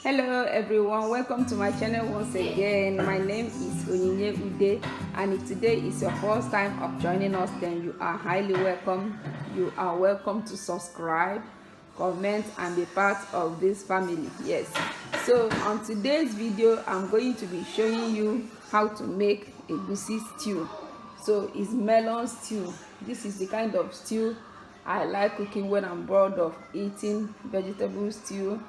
Hello everyone, welcome to my channel once again. My name is Onyinye Ude, and if today is your first time of joining us, then you are highly welcome. You are welcome to subscribe, comment, and be part of this family. Yes, so on today's video I'm going to be showing you how to make Egusi stew. So it's melon stew. This is the kind of stew I like cooking when I'm bored of eating vegetable stew,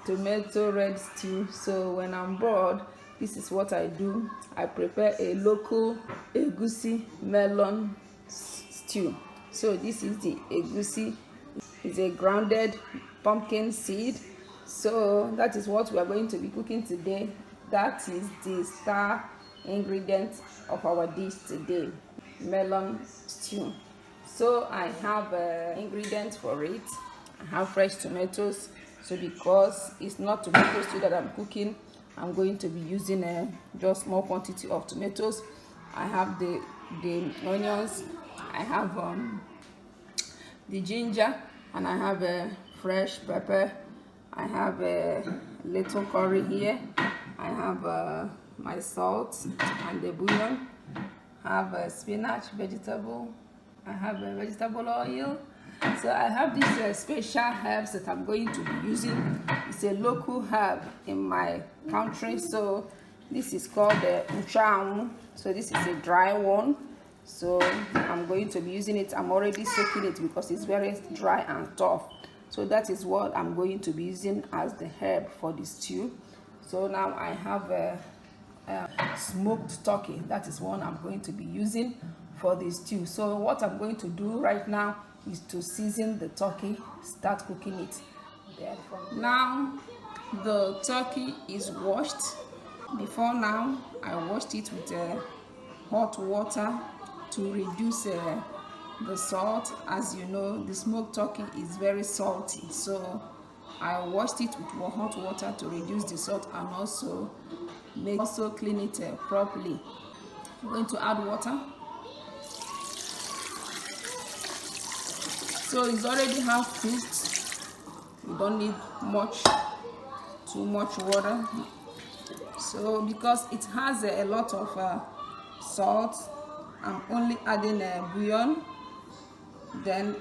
tomato red stew. So when I'm bored, this is what I do. I prepare a local Egusi melon stew. So this is the Egusi. It's a grounded pumpkin seed. So that is what we are going to be cooking today. That is the star ingredient of our dish today, melon stew. So I have ingredients for it. I have fresh tomatoes. So because it's not tomato stew that I'm cooking, I'm going to be using just small quantity of tomatoes. I have the onions. I have the ginger, and I have a fresh pepper. I have a little curry here. I have my salt and the bouillon. I have a spinach vegetable. I have a vegetable oil. So I have these special herbs that I'm going to be using. It's a local herb in my country. So this is called Nchuanwu. So this is a dry one. So I'm going to be using it. I'm already soaking it because it's very dry and tough. So that is what I'm going to be using as the herb for the stew. So now I have a smoked turkey. That is one I'm going to be using for the stew. So what I'm going to do right now is to season the turkey, start cooking it. Now the turkey is washed. Before now, I washed it with hot water to reduce the salt. As you know, the smoked turkey is very salty, so I washed it with hot water to reduce the salt and also clean it properly. I'm going to add water. So it's already half cooked. You don't need too much water. So because it has a lot of salt, I'm only adding a bouillon, then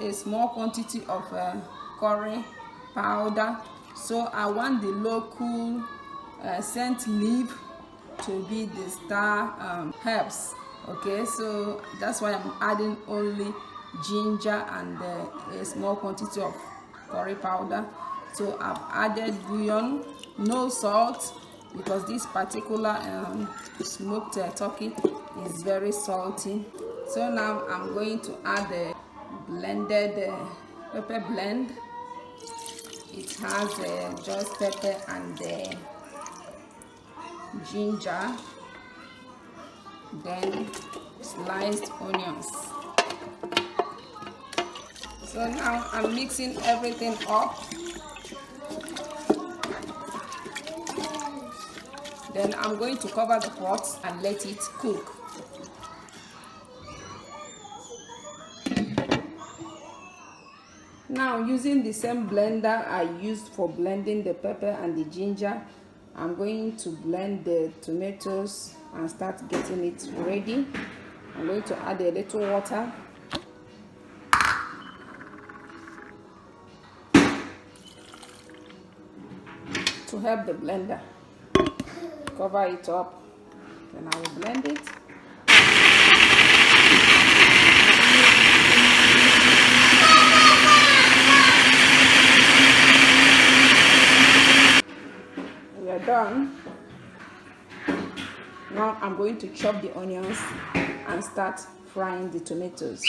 a small quantity of curry powder. So I want the local scent leaf to be the star herbs. Okay, so that's why I'm adding only ginger and a small quantity of curry powder. So I've added bouillon, no salt, because this particular smoked turkey is very salty. So now I'm going to add the blended pepper blend. It has just pepper and ginger, then sliced onions. So now I'm mixing everything up. Then I'm going to cover the pot and let it cook. Now, using the same blender I used for blending the pepper and the ginger, I'm going to blend the tomatoes and start getting it ready. I'm going to add a little water. To help the blender. Cover it up, then I will blend it. We are done. Now I'm going to chop the onions and start frying the tomatoes.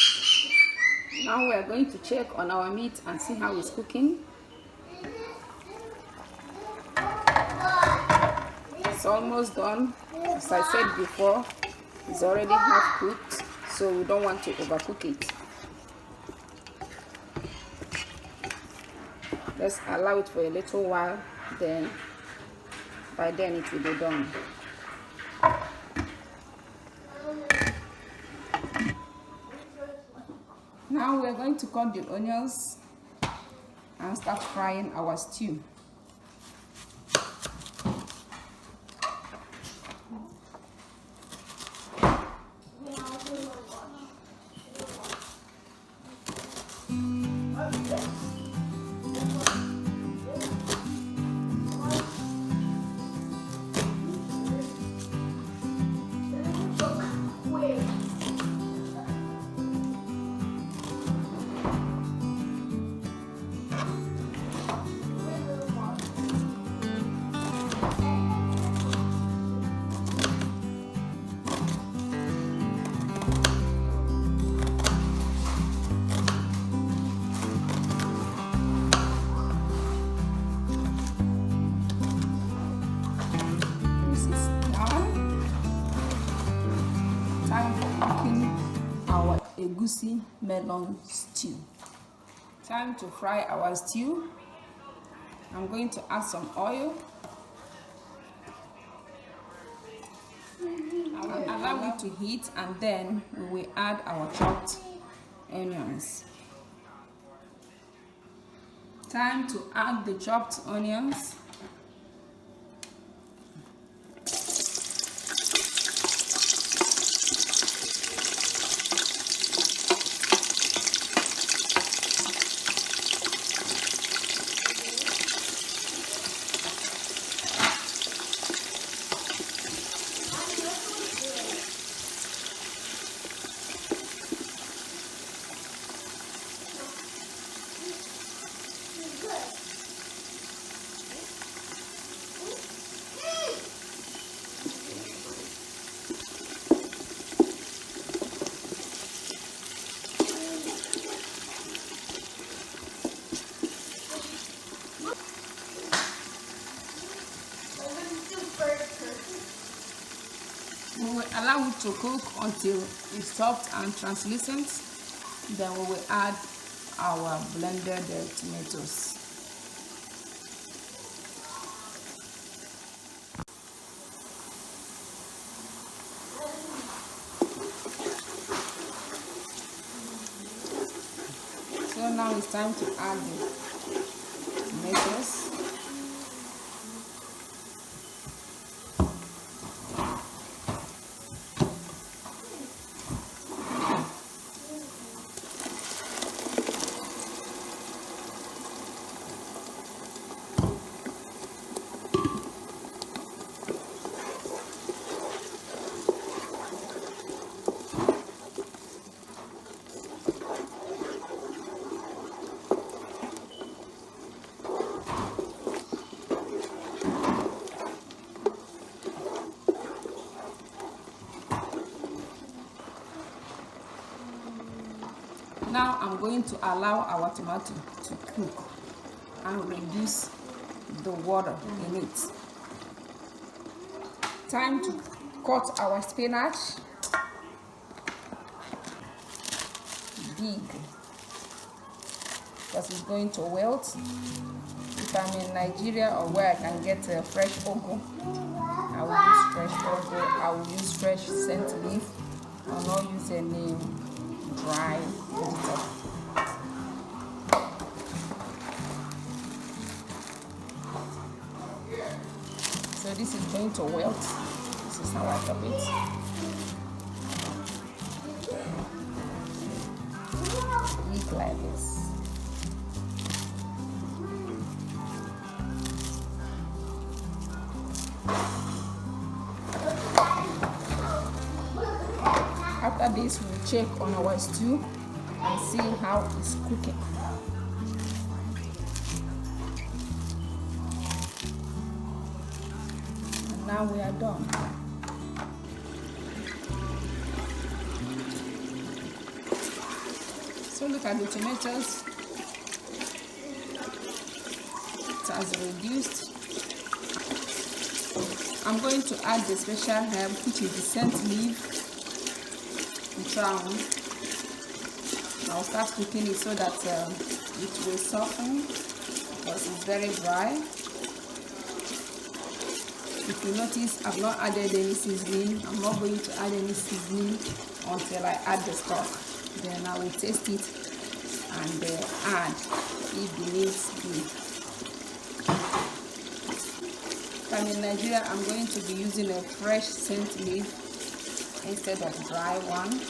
Now we are going to check on our meat and see how it's cooking. It's almost done. As I said before, it's already half cooked, so we don't want to overcook it. Let's allow it for a little while, then by then it will be done. Now we're going to cut the onions and start frying our stew. Egusi melon stew. Time to fry our stew. I'm going to add some oil. I will allow it to heat, and then we will add our chopped onions. Time to add the chopped onions. We will allow it to cook until it's soft and translucent. Then we will add our blended tomatoes. So now it's time to add the tomatoes. Now I'm going to allow our tomato to cook and reduce the water in it. Time to cut our spinach big because it's going to wilt. If I'm in Nigeria or where I can get fresh ugu, I will use fresh ugu. I will use fresh scent leaf. I will not use any dry vegetable. So this is going to wilt. This is how I chop it. Eat like this. After this, we'll check on our stew and see how it's cooking. And now we are done. So look at the tomatoes. It has reduced. I'm going to add the special herb, which is the scent leaf, Nchuanwu. I'll start cooking it so that it will soften because it's very dry. If you notice, I've not added any seasoning. I'm not going to add any seasoning until I add the stock. Then I will taste it and add if it needs be. If I'm in Nigeria, I'm going to be using a fresh scent leaf instead of dry one.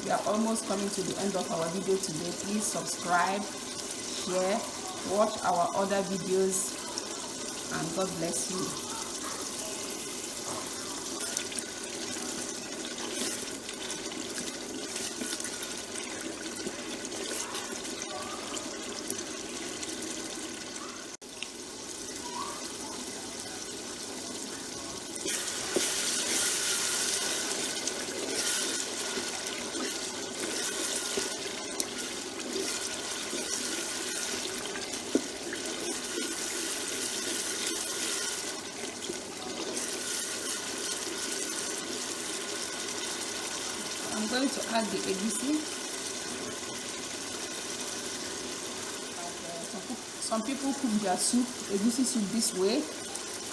We are almost coming to the end of our video today. Please subscribe, share, watch our other videos, and God bless you. going to add the egusi. Some people cook their soup, egusi soup, this way.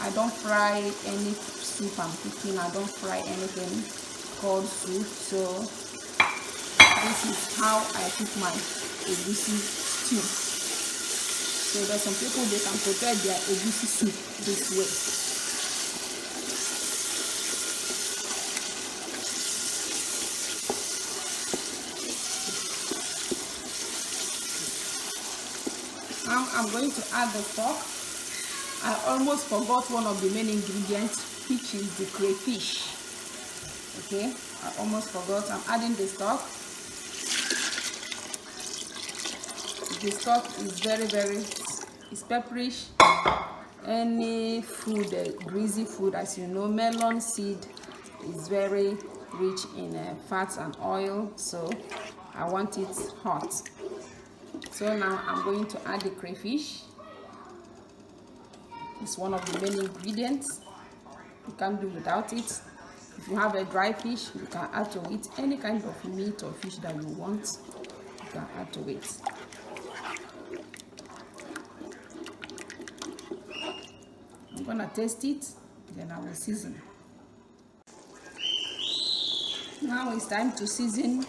I don't fry any soup I'm cooking. I don't fry anything called soup. So this is how I cook my egusi stew. So there's some people, they can prepare their egusi soup this way. Now I'm going to add the stock. I almost forgot one of the main ingredients, which is the crayfish. Okay, I almost forgot. I'm adding the stock. The stock is it's pepperish. Any food, greasy food, as you know, melon seed is very rich in fats and oil, so I want it hot. So now I'm going to add the crayfish. It's one of the main ingredients. You can't do without it. If you have a dry fish, you can add to it. Any kind of meat or fish that you want, you can add to it. I'm gonna taste it, then I will season. Now it's time to season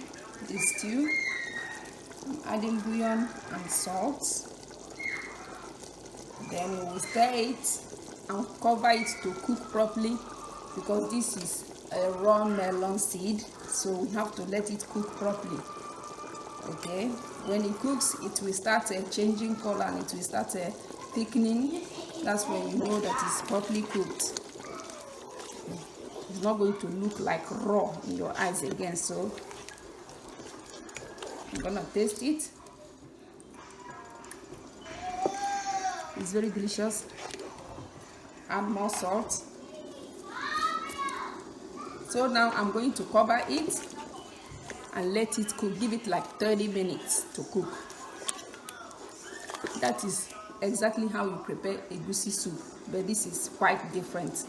the stew. I'm adding bouillon and salt. Then we will stir it and cover it to cook properly, because this is a raw melon seed, so we have to let it cook properly. Okay, when it cooks, it will start changing color and it will start thickening. That's when you know that it's properly cooked. It's not going to look like raw in your eyes again. So I'm gonna taste it. It's very delicious. Add more salt. So now I'm going to cover it and let it cook. Give it like 30 minutes to cook. That is exactly how you prepare egusi soup, but this is quite different.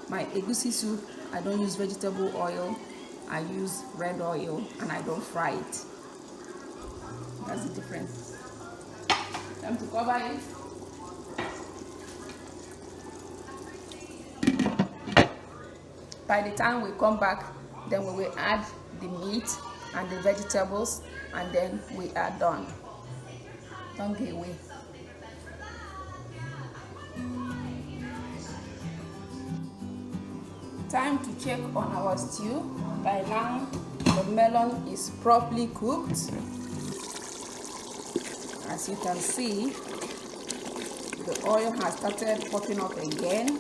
My egusi soup, I don't use vegetable oil, I use red oil, and I don't fry it. That's the difference. Time to cover it. By the time we come back, then we will add the meat and the vegetables, and then we are done. Don't get away. Time to check on our stew. By now, the melon is properly cooked. As you can see, the oil has started popping up again,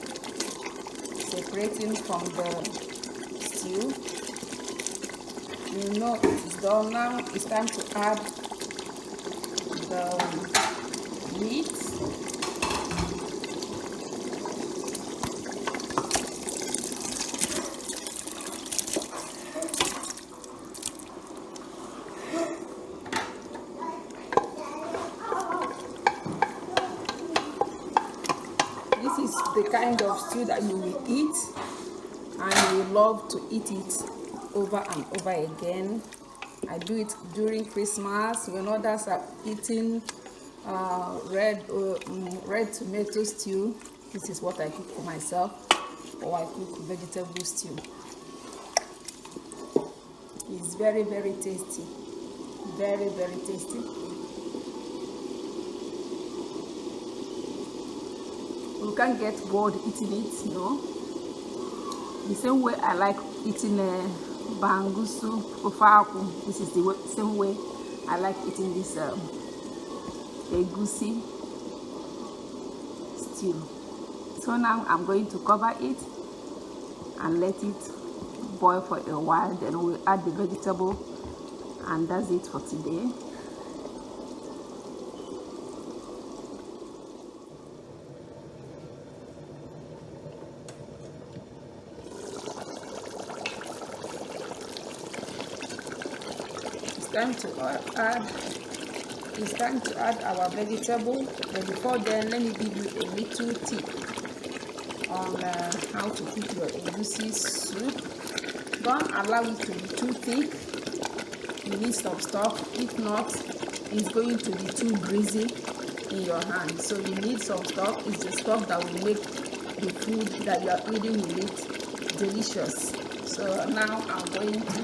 separating from the stew. You know it is done now. It's time to add the meat. This is the kind of stew that you will eat, and you will love to eat it over and over again. I do it during Christmas when others are eating red tomato stew. This is what I cook for myself, or I cook vegetable stew. It's very, very tasty. Very, very tasty. You can't get bored eating it, no. The same way I like eating bangusu ofaku. This is the same way I like eating this egusi stew. So now I'm going to cover it and let it boil for a while. Then we'll add the vegetable, and that's it for today. It's time to add our vegetable, but before then, let me give you a little tip on how to cook your egusi soup. Don't allow it to be too thick, You need some stock. If not, it's going to be too greasy in your hand. So you need some stock. It's the stock that will make the food that you are eating with it delicious. So now I'm going to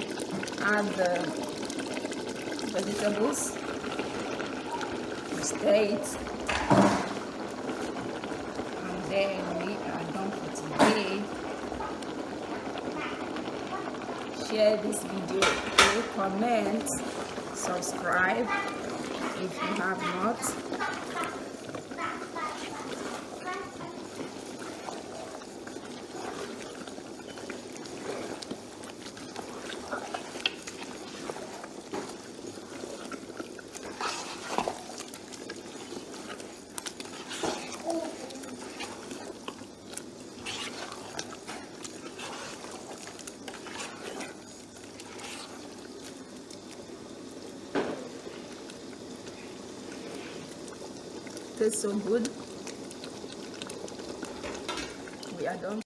add the vegetables. Stir it, and then we are done for today. Share this video, okay? Comment, subscribe if you have not. Tastes so good. We are done.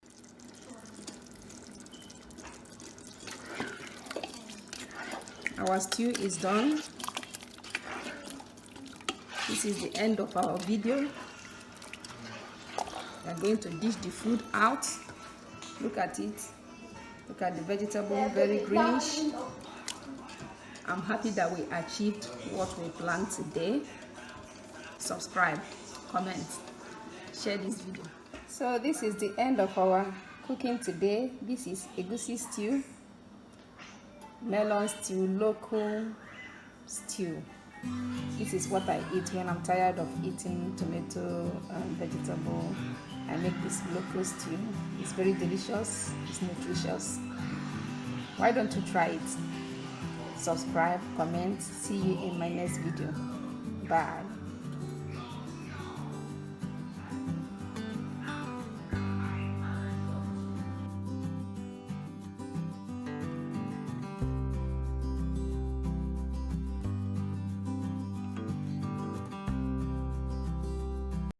Our stew is done. This is the end of our video. We are going to dish the food out. Look at it. Look at the vegetable, very greenish. I'm happy that we achieved what we planned today. Subscribe, comment, share this video. So this is the end of our cooking today. This is Egusi stew, melon stew, local stew. This is what I eat when I'm tired of eating tomato and vegetable. I make this local stew. It's very delicious, it's nutritious. Why don't you try it? Subscribe, comment. See you in my next video. Bye.